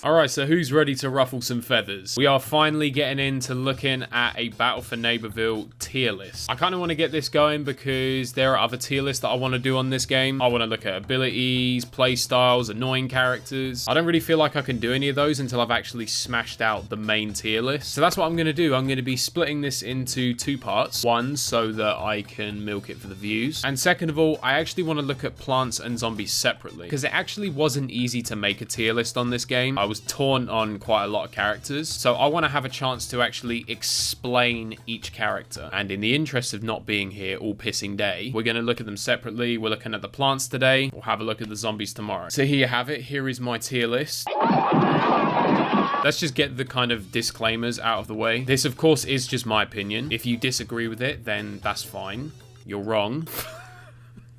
Alright, so who's ready to ruffle some feathers? We are finally getting into looking at a Battle for Neighborville tier list. I kind of want to get this going because there are other tier lists that I want to do on this game. I want to look at abilities, play styles, annoying characters. I don't really feel like I can do any of those until I've actually smashed out the main tier list. So that's what I'm going to do. I'm going to be splitting this into two parts. One, so that I can milk it for the views. And second of all, I actually want to look at plants and zombies separately because it actually wasn't easy to make a tier list on this game. I was torn on quite a lot of characters, so I want to have a chance to actually explain each character. And in the interest of not being here all pissing day, we're going to look at them separately. We're looking at the plants today. We'll have a look at the zombies tomorrow. So here you have it. Here is my tier list. Let's just get the kind of disclaimers out of the way. This, of course, is just my opinion. If you disagree with it, then that's fine. You're wrong.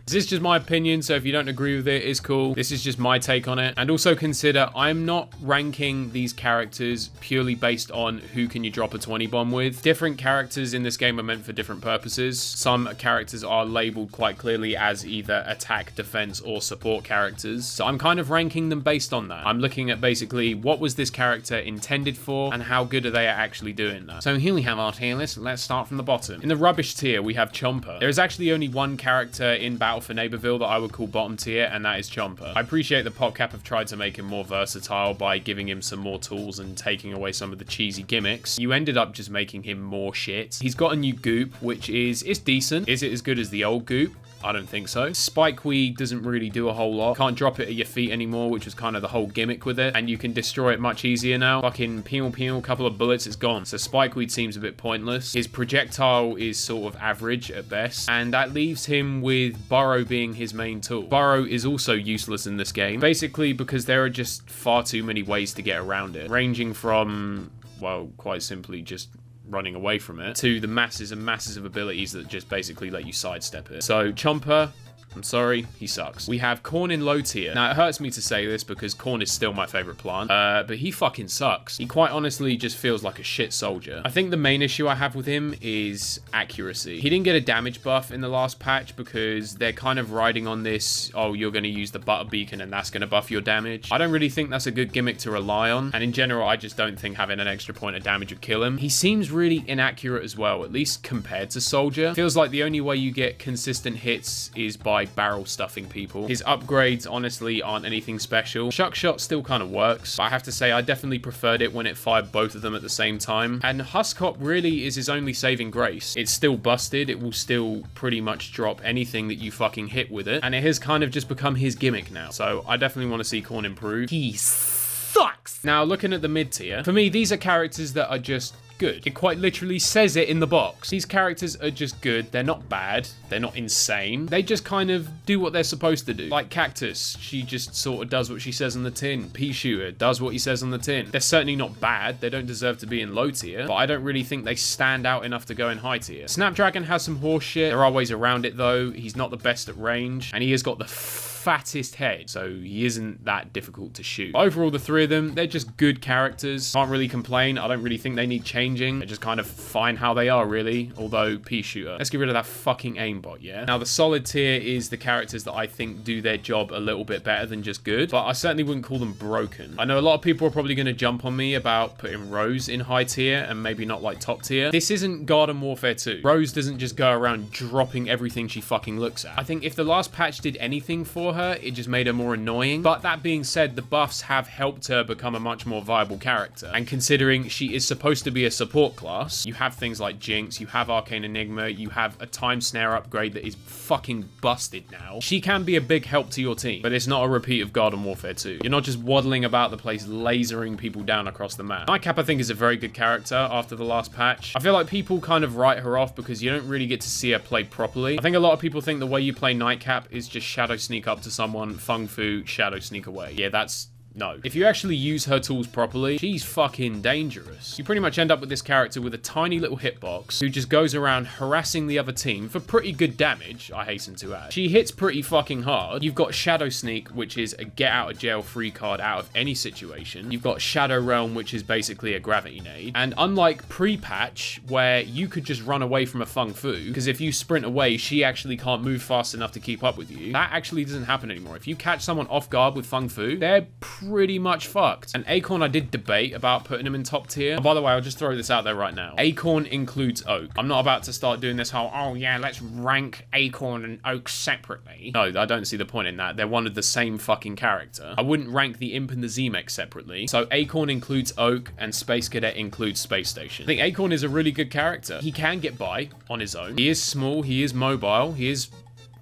This is just my opinion, so if you don't agree with it, it's cool. This is just my take on it. And also consider, I'm not ranking these characters purely based on who can you drop a 20 bomb with. Different characters in this game are meant for different purposes. Some characters are labeled quite clearly as either attack, defense, or support characters. So I'm kind of ranking them based on that. I'm looking at basically what was this character intended for and how good are they at actually doing that. So here we have our tier list. Let's start from the bottom. In the rubbish tier, we have Chomper. There is actually only one character in Battle for Neighborville that I would call bottom tier, and that is Chomper. I appreciate that PopCap have tried to make him more versatile by giving him some more tools and taking away some of the cheesy gimmicks. You ended up just making him more shit. He's got a new goop, which is decent. Is it as good as the old goop? I don't think so. Spikeweed doesn't really do a whole lot. Can't drop it at your feet anymore, which was kind of the whole gimmick with it. And you can destroy it much easier now. Fucking peel, couple of bullets, it's gone. So Spikeweed seems a bit pointless. His projectile is sort of average at best. And that leaves him with Burrow being his main tool. Burrow is also useless in this game. Basically because there are just far too many ways to get around it. Ranging from, well, quite simply just running away from it, to the masses and masses of abilities that just basically let you sidestep it. So Chomper, I'm sorry, he sucks. We have Corn in low tier. Now, it hurts me to say this because Corn is still my favorite plant, but he fucking sucks. He quite honestly just feels like a shit soldier. I think the main issue I have with him is accuracy. He didn't get a damage buff in the last patch because they're kind of riding on this, oh, you're going to use the butter beacon and that's going to buff your damage. I don't really think that's a good gimmick to rely on. And in general, I just don't think having an extra point of damage would kill him. He seems really inaccurate as well, at least compared to Soldier. Feels like the only way you get consistent hits is by barrel stuffing people. His upgrades honestly aren't anything special. Shuck Shot still kind of works, but I have to say I definitely preferred it when it fired both of them at the same time. And Husk Hop really is his only saving grace. It's still busted. It will still pretty much drop anything that you fucking hit with it. And it has kind of just become his gimmick now. So I definitely want to see Corn improve. He sucks! Now looking at the mid tier, for me these are characters that are just good. It quite literally says it in the box. These characters are just good. They're not bad. They're not insane. They just kind of do what they're supposed to do. Like Cactus, she just sort of does what she says on the tin. Pea Shooter does what he says on the tin. They're certainly not bad. They don't deserve to be in low tier, but I don't really think they stand out enough to go in high tier. Snapdragon has some horse shit. There are ways around it though. He's not the best at range, and he has got the fattest head, so he isn't that difficult to shoot. Overall, the three of them, they're just good characters. Can't really complain. I don't really think they need changing. They're just kind of fine how they are, really. Although, Pea Shooter. Let's get rid of that fucking aimbot, yeah? Now, the solid tier is the characters that I think do their job a little bit better than just good, but I certainly wouldn't call them broken. I know a lot of people are probably going to jump on me about putting Rose in high tier and maybe not like top tier. This isn't Garden Warfare 2. Rose doesn't just go around dropping everything she fucking looks at. I think if the last patch did anything for her, it just made her more annoying. But that being said, the buffs have helped her become a much more viable character. And considering she is supposed to be a support class, you have things like Jinx, you have Arcane Enigma, you have a Time Snare upgrade that is fucking busted now. She can be a big help to your team, but it's not a repeat of Garden Warfare 2. You're not just waddling about the place lasering people down across the map. Nightcap, I think, is a very good character after the last patch. I feel like people kind of write her off because you don't really get to see her play properly. I think a lot of people think the way you play Nightcap is just shadow sneak up to someone, Fung Fu, shadow sneak away. Yeah, that's No. If you actually use her tools properly, she's fucking dangerous. You pretty much end up with this character with a tiny little hitbox who just goes around harassing the other team for pretty good damage, I hasten to add. She hits pretty fucking hard. You've got Shadow Sneak, which is a get out of jail free card out of any situation. You've got Shadow Realm, which is basically a gravity nade. And unlike pre-patch, where you could just run away from a Fung Fu, because if you sprint away, she actually can't move fast enough to keep up with you. That actually doesn't happen anymore. If you catch someone off guard with Fung Fu, they're pretty much fucked. And Acorn, I did debate about putting him in top tier. And by the way, I'll just throw this out there right now. Acorn includes Oak. I'm not about to start doing this whole, oh yeah, let's rank Acorn and Oak separately. No, I don't see the point in that. They're one of the same fucking character. I wouldn't rank the Imp and the Z-Mech separately. So Acorn includes Oak and Space Cadet includes Space Station. I think Acorn is a really good character. He can get by on his own. He is small, he is mobile, he is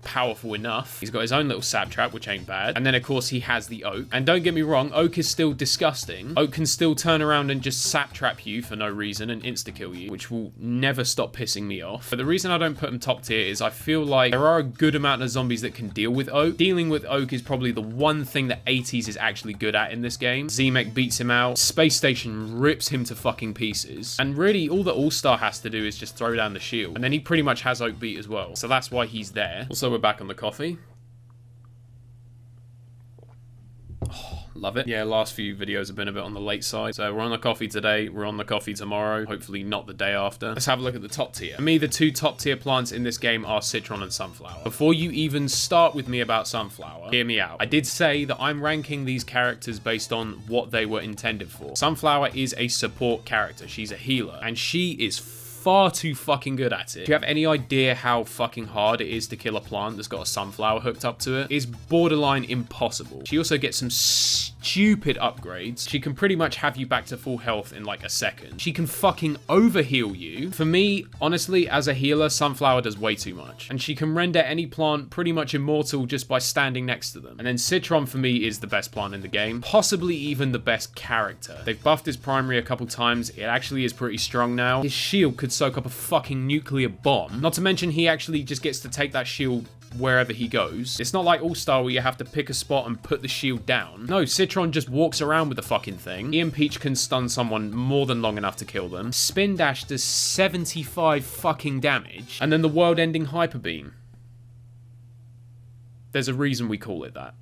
powerful enough. He's got his own little sap trap, which ain't bad. And then, of course, he has the Oak. And don't get me wrong, Oak is still disgusting. Oak can still turn around and just sap trap you for no reason and insta-kill you, which will never stop pissing me off. But the reason I don't put him top tier is I feel like there are a good amount of zombies that can deal with Oak. Dealing with Oak is probably the one thing that 80s is actually good at in this game. Z-Mech beats him out. Space Station rips him to fucking pieces. And really, all the All-Star has to do is just throw down the shield. And then he pretty much has Oak beat as well. So that's why he's there. Also, we're back on the coffee. Oh, love it. Yeah, last few videos have been a bit on the late side. So we're on the coffee today. We're on the coffee tomorrow. Hopefully not the day after. Let's have a look at the top tier. For me, the two top tier plants in this game are Citron and Sunflower. Before you even start with me about Sunflower, hear me out. I did say that I'm ranking these characters based on what they were intended for. Sunflower is a support character. She's a healer. And she is far too fucking good at it. Do you have any idea how fucking hard it is to kill a plant that's got a sunflower hooked up to it? It's borderline impossible. She also gets some stupid upgrades. She can pretty much have you back to full health in like a second. She can fucking overheal you. For me, honestly, as a healer, Sunflower does way too much. And she can render any plant pretty much immortal just by standing next to them. And then Citron for me is the best plant in the game. Possibly even the best character. They've buffed his primary a couple times. It actually is pretty strong now. His shield could soak up a fucking nuclear bomb. Not to mention he actually just gets to take that shield wherever he goes. It's not like All-Star where you have to pick a spot and put the shield down. No, Citron just walks around with the fucking thing. Ian Peach can stun someone more than long enough to kill them. Spin Dash does 75 fucking damage. And then the world-ending Hyper Beam. There's a reason we call it that.